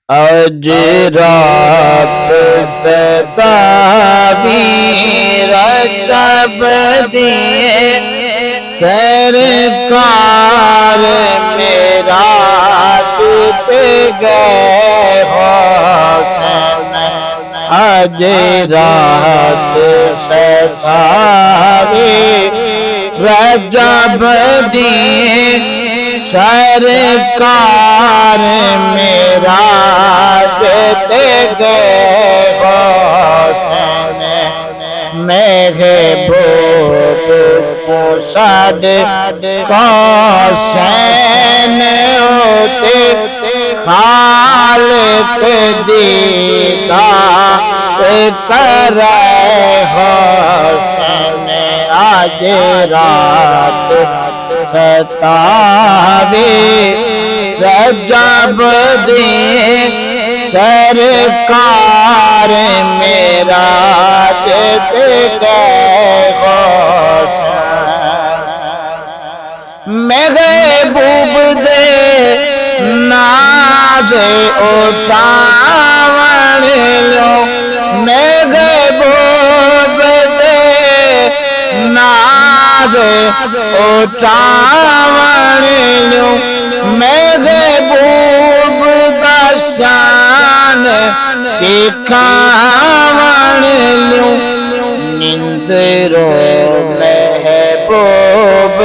आज रात सतावी रजब दिए सरकार मेरा टूट गए हुसैन। आज रात सतावी रजब दिए सरकार मेरा देते गए हुसैन। महबूब मुर्शद हुसैन होते खालिक दीदार करे हुसैन। आज रात सतावी रजब दिए सरकार मेरा देते गए हुसैन। महबूब दे नाज उठावन लो, महबूब दे नाज उठावन लो, महबूब दा शान दिखावन लो। निंदरो महबूब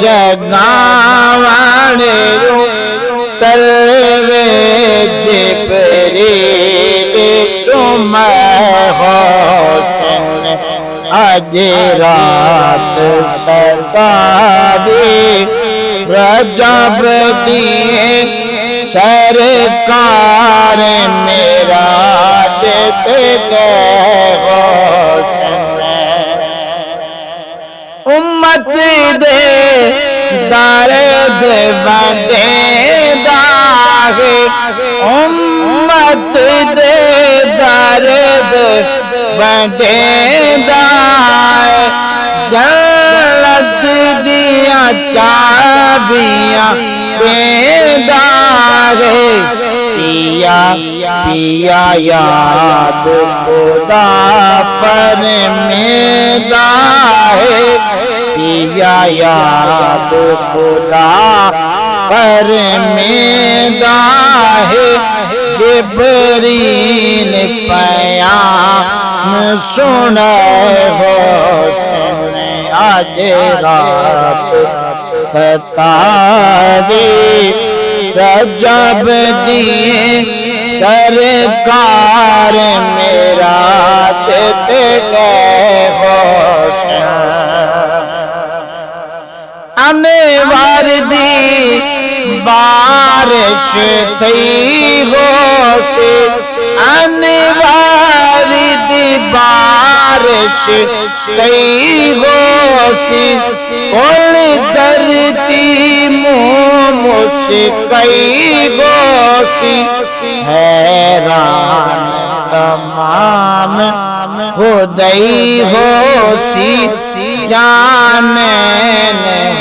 जगावन लो, तलवे जिब्रील चुमै हुसैन। आज रात सतावी रजब दिए सरकार मेरा देते गए हुसैन। उम्मत दे दर्द बंदेदा है, उम्मत दे दर्द बंदेदा है। जन्नत दिया चाबियां देदा है, पिया पिया याद खुदा पर मेरा है, पिया याद खुदा पर मेरा है। जिब्रील पयाम सुने हुसैन। आज रात सतावी रजब दिए सरकार मेरा देते गए हुसैन। अनवर दी बारिश थी होसी, अनवर दी बारिश थी होसी। कुल धरती मुँह मुस्कई होसी, हैरान तमाम खुदई होसी। जाने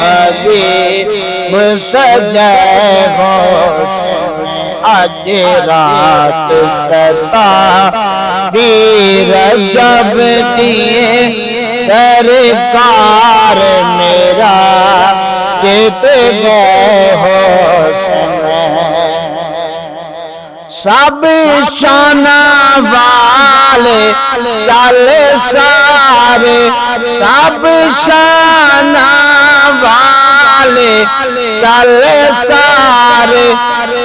हबीब सजाए हुसैन। आज रात सतावी रजब दिए सरकार मेरा देते गए हुसैन। सब शाना वाले चल सारे, सब शाना वाले चल सारे।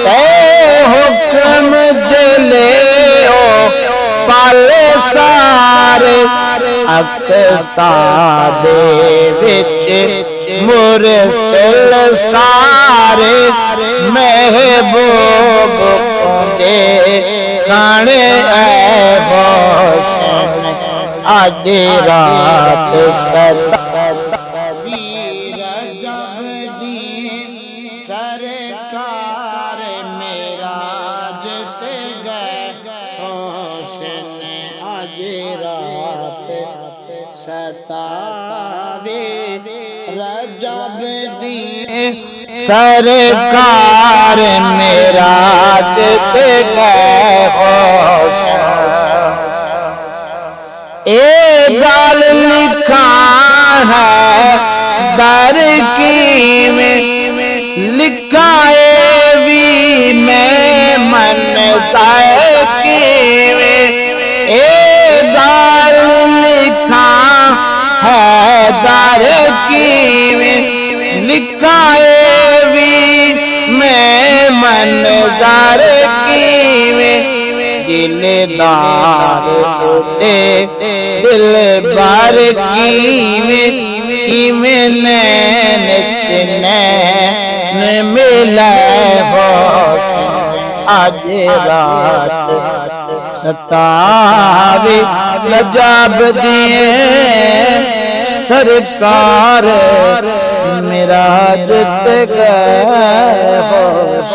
ते हुक्म जले ओ पल सारे, अक्सा दे विच मुरसल सारे। महबूब दे खाने हुसैन। आज रात सतावी रजब दिए सरकार मेरा देते गए हुसैन। आज रात सतावी रजब दिए सरकार मेरा मेराज ते गए होश ए गाल लिखा है दर की में लिखा है भी मैं मन की में ए गाल लिखा है दर की में लिखा है भी मैं मन की में दिलदार उठे दिल बार की में नैन मिला हो आज रात सतावे लजाब दिए सरकार मेराज ते गए होश।